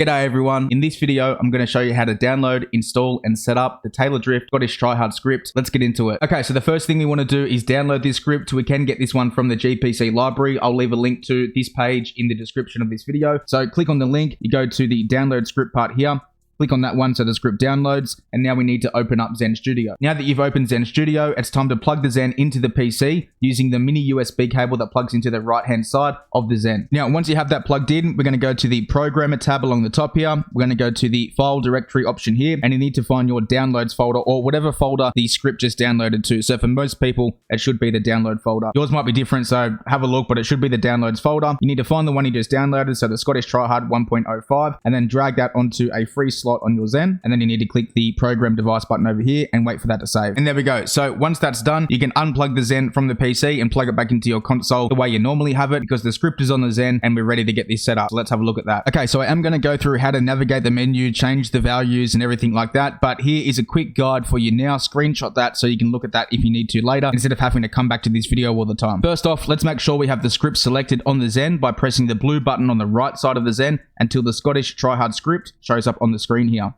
G'day everyone. In this video, I'm going to show you how to download, install, and set up the Taylordrift ScottishTryHard script. Let's get into it. Okay, so the first thing we want to do is download this script. We can get this one from the GPC library. I'll leave a link to this page in the description of this video. So click on the link, you go to the download script part here. Click on that one so the script downloads, and now we need to open up Zen Studio. Now that you've opened Zen Studio, it's time to plug the Zen into the PC using the mini USB cable that plugs into the right-hand side of the Zen. Now, once you have that plugged in, we're going to go to the Programmer tab along the top here. We're going to go to the File Directory option here, and you need to find your Downloads folder or whatever folder the script just downloaded to. So for most people, it should be the download folder. Yours might be different, so have a look, but it should be the Downloads folder. You need to find the one you just downloaded, so the ScottishTryHard 1.05, and then drag that onto a free slot on your Zen. And then you need to click the program device button over here and wait for that to save. And there we go. So once that's done, you can unplug the Zen from the PC and plug it back into your console the way you normally have it, because the script is on the Zen and we're ready to get this set up. So let's have a look at that. Okay, so I am going to go through how to navigate the menu, change the values and everything like that. But here is a quick guide for you now. Screenshot that so you can look at that if you need to later, instead of having to come back to this video all the time. First off, let's make sure we have the script selected on the Zen by pressing the blue button on the right side of the Zen until the ScottishTryHard script shows up on the screen here.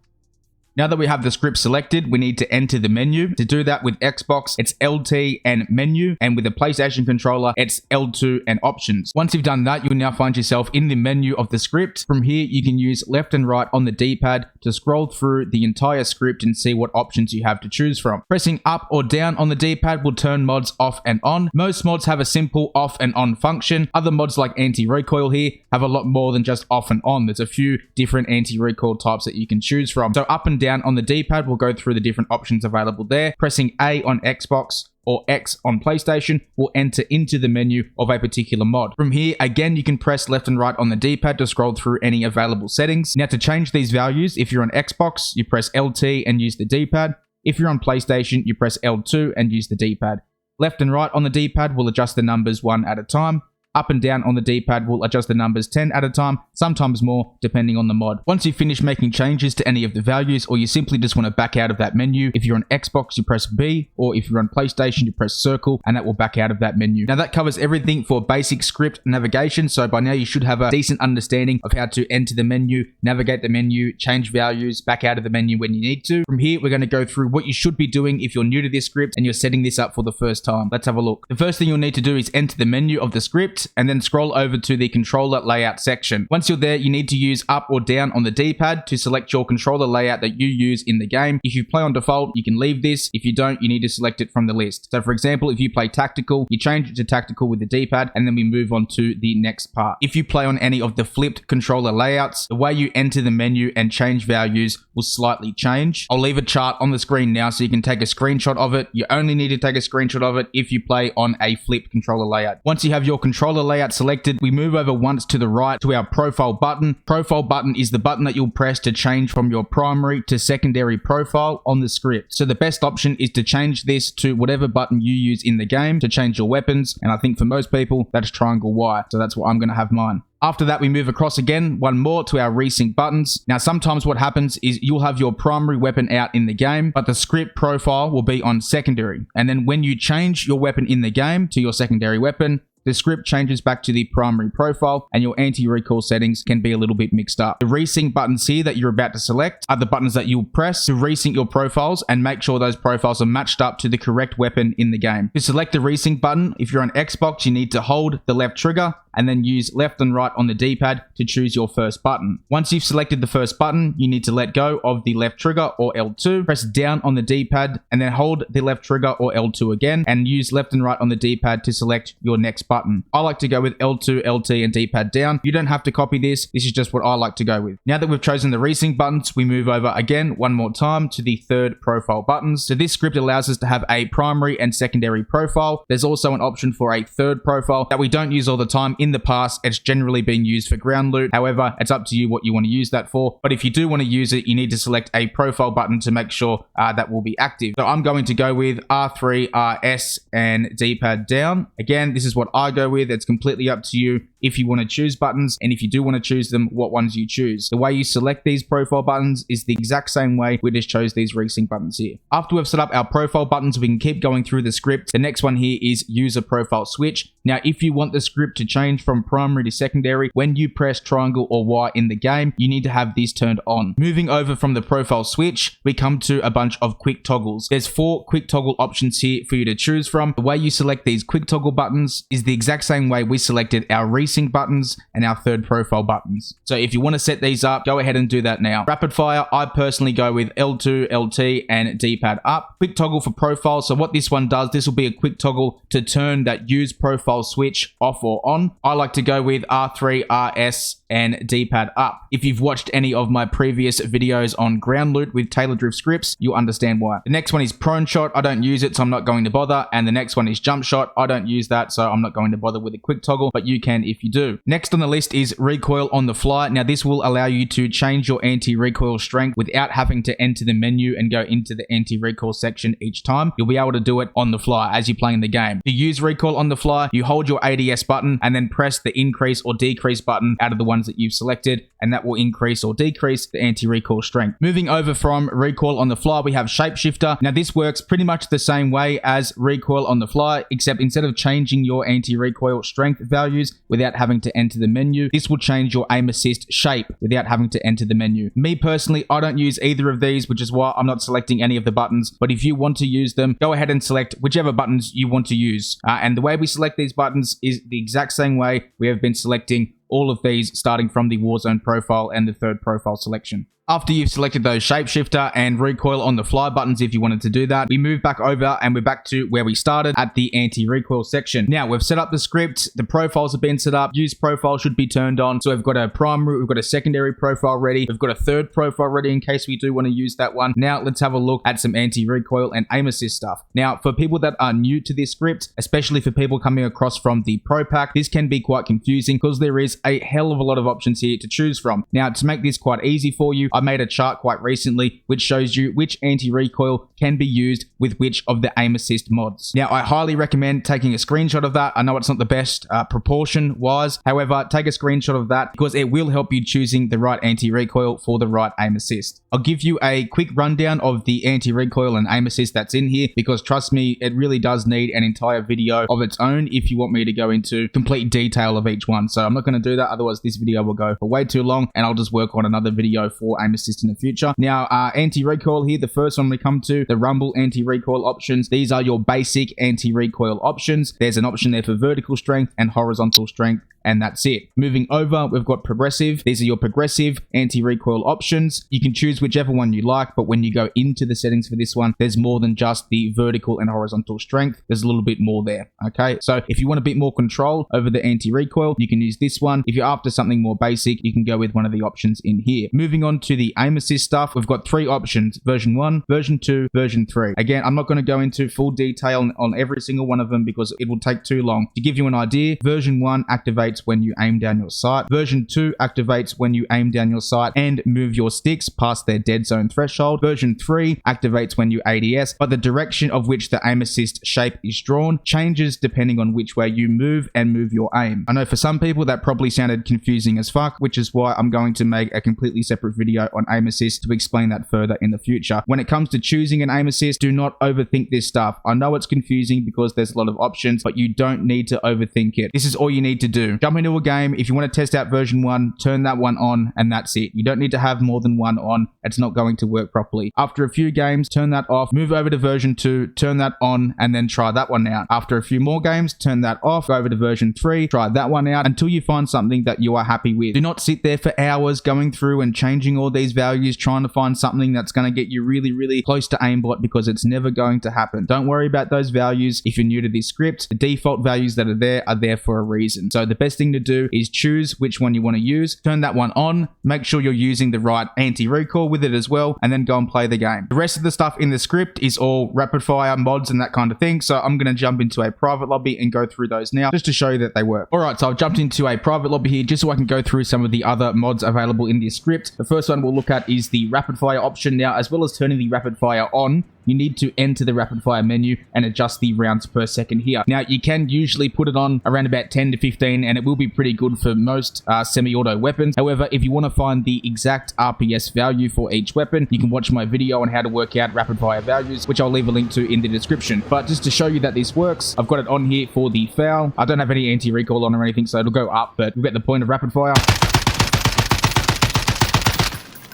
Now that we have the script selected, we need to enter the menu. To do that with Xbox, it's LT and menu, and with the PlayStation controller, it's L2 and options. Once you've done that, you'll now find yourself in the menu of the script. From here, you can use left and right on the D-pad to scroll through the entire script and see what options you have to choose from. Pressing up or down on the D-pad will turn mods off and on. Most mods have a simple off and on function. Other mods like Anti-recoil here have a lot more than just off and on. There's a few different anti-recoil types that you can choose from. So up and down on the D-pad, we'll go through the different options available there. Pressing A on Xbox or X on PlayStation will enter into the menu of a particular mod. From here, again, you can press left and right on the D-pad to scroll through any available settings. Now to change these values, if you're on Xbox, you press LT and use the D-pad. If you're on PlayStation, you press L2 and use the D-pad. Left and right on the D-pad will adjust the numbers one at a time. Up and down on the D-pad will adjust the numbers 10 at a time, sometimes more, depending on the mod. Once you finish making changes to any of the values, or you simply just want to back out of that menu, if you're on Xbox, you press B, or if you're on PlayStation, you press circle, and that will back out of that menu. Now that covers everything for basic script navigation, so by now you should have a decent understanding of how to enter the menu, navigate the menu, change values, back out of the menu when you need to. From here, we're going to go through what you should be doing if you're new to this script and you're setting this up for the first time. Let's have a look. The first thing you'll need to do is enter the menu of the script, and then scroll over to the controller layout section. Once you're there, you need to use up or down on the D-pad to select your controller layout that you use in the game. If you play on default, you can leave this. If you don't, you need to select it from the list. So for example, if you play tactical, you change it to tactical with the D-pad, and then we move on to the next part. If you play on any of the flipped controller layouts, the way you enter the menu and change values will slightly change. I'll leave a chart on the screen now so you can take a screenshot of it. You only need to take a screenshot of it if you play on a flipped controller layout. Once you have your controller layout selected, we move over once to the right to our profile button. Profile button is the button that you'll press to change from your primary to secondary profile on the script. So the best option is to change this to whatever button you use in the game to change your weapons. And I think for most people, that's triangle Y. So that's what I'm going to have mine. After that, we move across again, one more to our resync buttons. Now, sometimes what happens is you'll have your primary weapon out in the game, but the script profile will be on secondary. And then when you change your weapon in the game to your secondary weapon, the script changes back to the primary profile, and your anti-recoil settings can be a little bit mixed up. The resync buttons here that you're about to select are the buttons that you'll press to resync your profiles and make sure those profiles are matched up to the correct weapon in the game. To select the resync button, if you're on Xbox, you need to hold the left trigger and then use left and right on the D-pad to choose your first button. Once you've selected the first button, you need to let go of the left trigger or L2, press down on the D-pad, and then hold the left trigger or L2 again, and use left and right on the D-pad to select your next button. I like to go with L2, LT, and D-pad down. You don't have to copy this. This is just what I like to go with. Now that we've chosen the resync buttons, we move over again one more time to the third profile buttons. So this script allows us to have a primary and secondary profile. There's also an option for a third profile that we don't use all the time. In the past, it's generally been used for ground loot. However, it's up to you what you want to use that for. But if you do want to use it, you need to select a profile button to make sure that will be active. So I'm going to go with R3, RS, and D-pad down. Again, this is what I go with. It's completely up to you. if you want to choose buttons, and if you do want to choose them, what ones you choose. The way you select these profile buttons is the exact same way we just chose these resync buttons here. After we've set up our profile buttons, we can keep going through the script. The next one here is user profile switch. Now, if you want the script to change from primary to secondary, when you press triangle or Y in the game, you need to have this turned on. Moving over from the profile switch, we come to a bunch of quick toggles. There's 4 quick toggle options here for you to choose from. The way you select these quick toggle buttons is the exact same way we selected our resync buttons and our third profile buttons. So if you want to set these up, go ahead and do that now. Rapid fire, I personally go with L2, LT, and D-pad up. Quick toggle for profile. So what this one does, this will be a quick toggle to turn that use profile switch off or on. I like to go with R3, RS, and D-pad up. If you've watched any of my previous videos on ground loot with Taylordrift scripts, you'll understand why. The next one is prone shot. I don't use it, so I'm not going to bother. And the next one is jump shot. I don't use that, so I'm not going to bother with a quick toggle, but you can if you do. Next on the list is recoil on the fly. Now this will allow you to change your anti-recoil strength without having to enter the menu and go into the anti-recoil section each time. You'll be able to do it on the fly as you're playing the game. To use recoil on the fly, you hold your ADS button and then press the increase or decrease button out of the ones that you've selected, and that will increase or decrease the anti-recoil strength. Moving over from recoil on the fly, we have shapeshifter. Now this works pretty much the same way as recoil on the fly, except instead of changing your anti-recoil strength values without having to enter the menu, this will change your aim assist shape without having to enter the menu. Me personally, I don't use either of these, which is why I'm not selecting any of the buttons, but if you want to use them, go ahead and select whichever buttons you want to use. And the way we select these buttons is the exact same way we have been selecting all of these, starting from the Warzone profile and the third profile selection. After you've selected those shapeshifter and recoil on the fly buttons, if you wanted to do that, we move back over and we're back to where we started at the anti-recoil section. Now we've set up the script, the profiles have been set up, use profile should be turned on. So we've got a primary, we've got a secondary profile ready, we've got a third profile ready in case we do want to use that one. Now let's have a look at some anti-recoil and aim assist stuff. Now for people that are new to this script, especially for people coming across from the Pro Pack, this can be quite confusing because there is a hell of a lot of options here to choose from. Now to make this quite easy for you, I made a chart quite recently which shows you which anti-recoil can be used with which of the aim assist mods. Now I highly recommend taking a screenshot of that. I know it's not the best proportion wise, however take a screenshot of that because it will help you choosing the right anti-recoil for the right aim assist. I'll give you a quick rundown of the anti-recoil and aim assist that's in here because trust me, it really does need an entire video of its own if you want me to go into complete detail of each one. So I'm not going to do that, otherwise this video will go for way too long and I'll just work on another video for aim assist in the future. Now anti-recoil here, the first one we come to, the rumble anti-recoil options. These are your basic anti-recoil options. There's an option there for vertical strength and horizontal strength, and that's it. Moving over, we've got progressive. These are your progressive anti-recoil options. You can choose whichever one you like, but when you go into the settings for this one, there's more than just the vertical and horizontal strength. There's a little bit more there, okay? So if you want a bit more control over the anti-recoil, you can use this one. If you're after something more basic, you can go with one of the options in here. Moving on to the aim assist stuff, we've got 3 options, version 1, version 2, version 3. Again, I'm not going to go into full detail on every single one of them because it will take too long. To give you an idea, version 1 activates when you aim down your sight. Version 2 activates when you aim down your sight and move your sticks past their dead zone threshold. Version 3 activates when you ADS, but the direction of which the aim assist shape is drawn changes depending on which way you move and move your aim. I know for some people that probably sounded confusing as fuck, which is why I'm going to make a completely separate video on aim assist to explain that further in the future. When it comes to choosing an aim assist, do not overthink this stuff. I know it's confusing because there's a lot of options, but you don't need to overthink it. This is all you need to do. Jump into a game. If you want to test out version 1, turn that one on and that's it. You don't need to have more than one on. It's not going to work properly. After a few games, turn that off, move over to version 2, turn that on, and then try that one out. After a few more games, turn that off, go over to version 3, try that one out until you find something that you are happy with. Do not sit there for hours going through and changing all these values, trying to find something that's going to get you really, really close to aimbot because it's never going to happen. Don't worry about those values. If you're new to this script, the default values that are there for a reason. So the best thing to do is choose which one you want to use, turn that one on, make sure you're using the right anti-recoil with it as well, and then go and play the game. The rest of the stuff in the script is all rapid fire mods and that kind of thing, so I'm going to jump into a private lobby and go through those now just to show you that they work. Alright, so I've jumped into a private lobby here just so I can go through some of the other mods available in this script. The first one we'll look at is the rapid fire option now, as well as turning the rapid fire on. you need to enter the rapid fire menu and adjust the rounds per second here. Now, you can usually put it on around about 10 to 15, and it will be pretty good for most semi-auto weapons. However, if you want to find the exact RPS value for each weapon, you can watch my video on how to work out rapid fire values, which I'll leave a link to in the description. But just to show you that this works, I've got it on here for the foul. I don't have any anti-recoil on or anything, so it'll go up, but we'll get the point of rapid fire.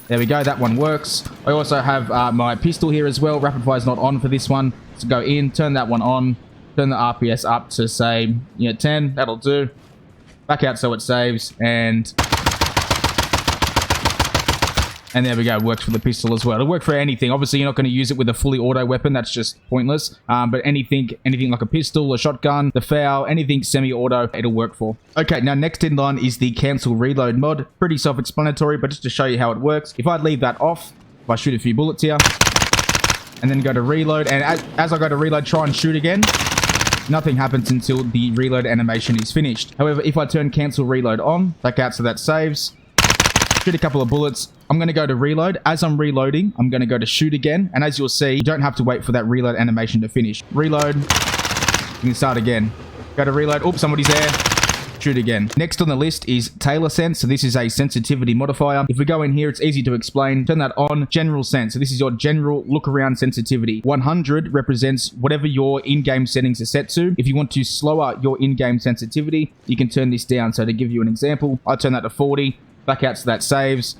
There we go, that one works. I also have my pistol here as well. Rapid fire's not on for this one. So go in, turn that one on, turn the RPS up to say, 10, that'll do. Back out so it saves, and there we go, works for the pistol as well. It'll work for anything. Obviously, you're not going to use it with a fully auto weapon. That's just pointless. But anything like a pistol, a shotgun, the foul, anything semi-auto, it'll work for. Okay, now next in line is the cancel reload mod. Pretty self-explanatory, but just to show you how it works. If I leave that off, if I shoot a few bullets here, and then go to reload, and as I go to reload, try and shoot again, nothing happens until the reload animation is finished. However, if I turn cancel reload on, back out so that saves, shoot a couple of bullets, I'm going to go to reload. As I'm reloading, I'm going to go to shoot again. And as you'll see, you don't have to wait for that reload animation to finish. Reload. You can start again. Go to reload. Oops, somebody's there. Shoot again. Next on the list is Taylor Sense. So this is a sensitivity modifier. If we go in here, it's easy to explain. Turn that on. General Sense. So this is your general look around sensitivity. 100 represents whatever your in-game settings are set to. If you want to slower your in-game sensitivity, you can turn this down. So to give you an example, I turn that to 40. Back out so that saves.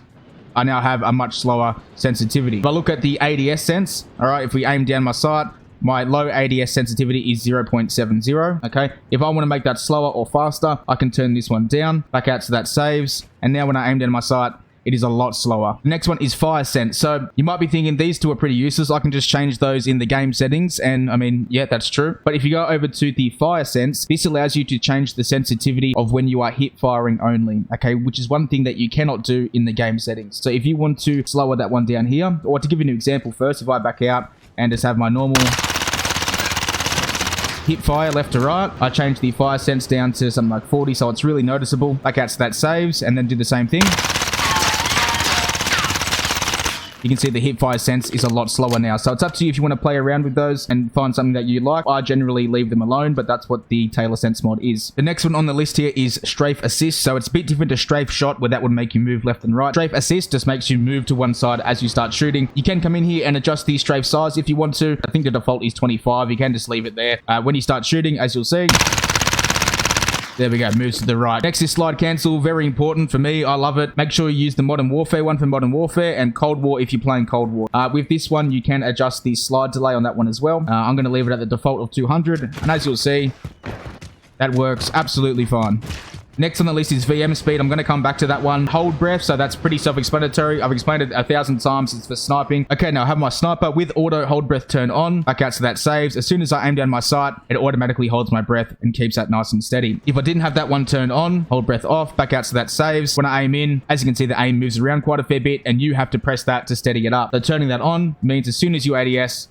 I now have a much slower sensitivity. If I look at the ADS sense, all right, if we aim down my sight, my low ADS sensitivity is 0.70, okay? If I want to make that slower or faster, I can turn this one down. Back out so that saves. And now when I aim down my sight, it is a lot slower. The next one is fire sense. So you might be thinking these two are pretty useless. I can just change those in the game settings. And I mean, yeah, that's true. But if you go over to the fire sense, this allows you to change the sensitivity of when you are hip firing only, okay? Which is one thing that you cannot do in the game settings. So if you want to slower that one down here, or to give you an example first, if I back out and just have my normal hip fire left to right, I change the fire sense down to something like 40, so it's really noticeable. Back out so that saves, and then do the same thing. You can see the hip fire sense is a lot slower now. So it's up to you if you want to play around with those and find something that you like. I generally leave them alone, but that's what the Taylor Sense mod is. The next one on the list here is Strafe Assist. So it's a bit different to Strafe Shot, where that would make you move left and right. Strafe Assist just makes you move to one side as you start shooting. You can come in here and adjust the strafe size if you want to. I think the default is 25. You can just leave it there. When you start shooting, as you'll see, there we go, moves to the right. Next is slide cancel, very important for me. I love it. Make sure you use the Modern Warfare one for Modern Warfare and Cold War if you're playing Cold War. With this one, you can adjust the slide delay on that one as well. I'm going to leave it at the default of 200. And as you'll see, that works absolutely fine. Next on the list is VM speed. I'm going to come back to that one. Hold breath, so that's pretty self-explanatory. I've explained it 1,000 times. It's for sniping. Okay, now I have my sniper with auto hold breath turned on. Back out so that saves. As soon as I aim down my sight, it automatically holds my breath and keeps that nice and steady. If I didn't have that one turned on, hold breath off, back out so that saves. When I aim in, as you can see, the aim moves around quite a fair bit, and you have to press that to steady it up. So turning that on means as soon as you ADS,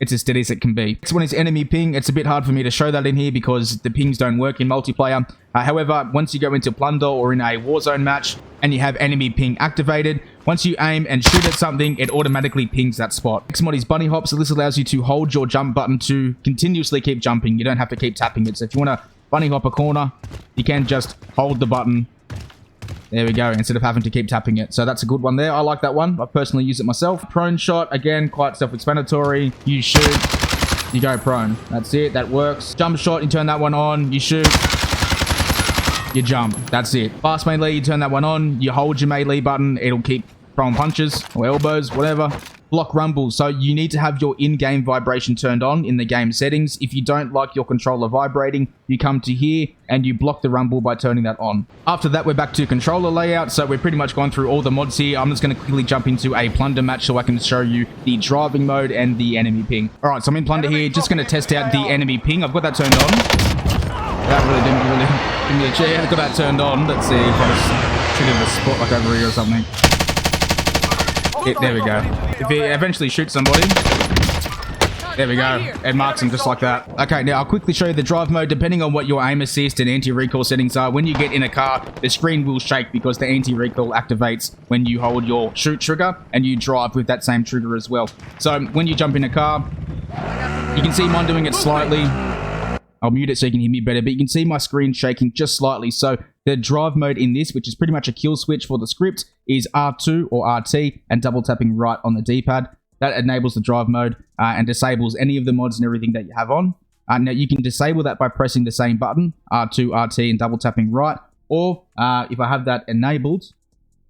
it's as steady as it can be. Next one is enemy ping. It's a bit hard for me to show that in here because the pings don't work in multiplayer. However, once you go into Plunder or in a Warzone match and you have enemy ping activated, once you aim and shoot at something, it automatically pings that spot. Next mod is bunny hop. So this allows you to hold your jump button to continuously keep jumping. You don't have to keep tapping it. So if you want to bunny hop a corner, you can just hold the button. There we go, instead of having to keep tapping it. So that's a good one there. I like that one. I personally use it myself. Prone shot, again, quite self-explanatory. You shoot, you go prone. That's it, that works. Jump shot, you turn that one on, you shoot, you jump. That's it. Fast melee, you turn that one on, you hold your melee button, it'll keep throwing punches or elbows, whatever. Block rumbles. So you need to have your in-game vibration turned on in the game settings. If you don't like your controller vibrating, you come to here and you block the rumble by turning that on. After that, we're back to controller layout. So we're pretty much gone through all the mods here. I'm just going to quickly jump into a plunder match so I can show you the driving mode and the enemy ping. All right, so I'm in plunder here. Just going to test out the enemy ping. I've got that turned on. That really didn't give me a chair. I've got that turned on. Let's see if I just trigger the spot like over here or something. There we go. If he eventually shoots somebody, There we go. It marks them just like that. Okay, now I'll quickly show you the drive mode. Depending on what your aim assist and anti-recoil settings are, when you get in a car, the screen will shake because the anti-recoil activates when you hold your shoot trigger and you drive with that same trigger as well. So when you jump in a car, you can see mine doing it slightly. I'll mute it so you can hear me better, but you can see my screen shaking just slightly. So the drive mode in this, which is pretty much a kill switch for the script, is R2 or RT and double tapping right on the D-pad. That enables the drive mode and disables any of the mods and everything that you have on. Now you can disable that by pressing the same button, R2, RT, and double tapping right. Or if I have that enabled,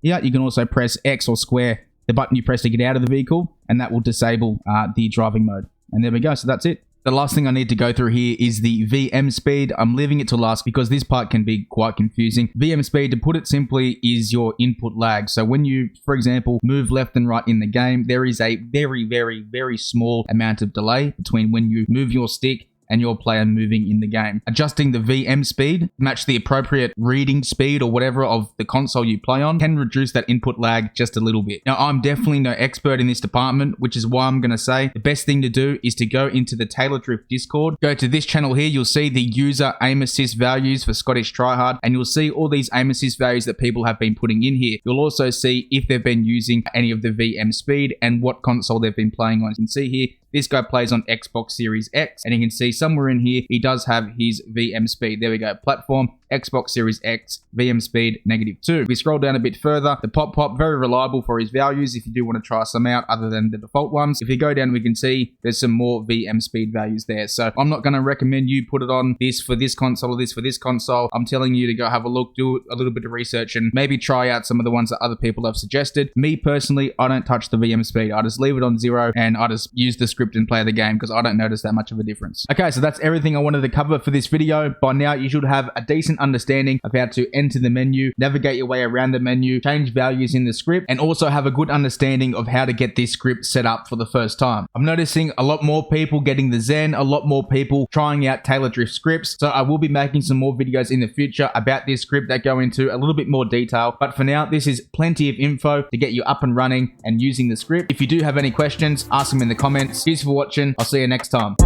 yeah, you can also press X or square, the button you press to get out of the vehicle, and that will disable the driving mode. And there we go, so that's it. The last thing I need to go through here is the VM speed. I'm leaving it to last because this part can be quite confusing. VM speed, to put it simply, is your input lag. So when you, for example, move left and right in the game, there is a very, very, very small amount of delay between when you move your stick and your player moving in the game. Adjusting the VM speed, match the appropriate reading speed or whatever of the console you play on, can reduce that input lag just a little bit. Now, I'm definitely no expert in this department, which is why I'm going to say the best thing to do is to go into the Taylordrift Discord. Go to this channel here, you'll see the user aim assist values for Scottish Tryhard, and you'll see all these aim assist values that people have been putting in here. You'll also see if they've been using any of the VM speed and what console they've been playing on. You can see here, this guy plays on Xbox Series X, and you can see somewhere in here, he does have his VM speed. There we go. Platform, Xbox Series X, VM speed, -2. If we scroll down a bit further, the Pop, very reliable for his values if you do want to try some out other than the default ones. If you go down, we can see there's some more VM speed values there. So I'm not going to recommend you put it on this for this console or this for this console. I'm telling you to go have a look, do a little bit of research, and maybe try out some of the ones that other people have suggested. Me personally, I don't touch the VM speed. I just leave it on 0 and I just use the script and play the game because I don't notice that much of a difference. Okay, so that's everything I wanted to cover for this video. By now, you should have a decent understanding of how to enter the menu, navigate your way around the menu, change values in the script, and also have a good understanding of how to get this script set up for the first time. I'm noticing a lot more people getting the Zen, a lot more people trying out Taylordrift scripts, so I will be making some more videos in the future about this script that go into a little bit more detail, but for now, this is plenty of info to get you up and running and using the script. If you do have any questions, ask them in the comments. Thanks for watching. I'll see you next time.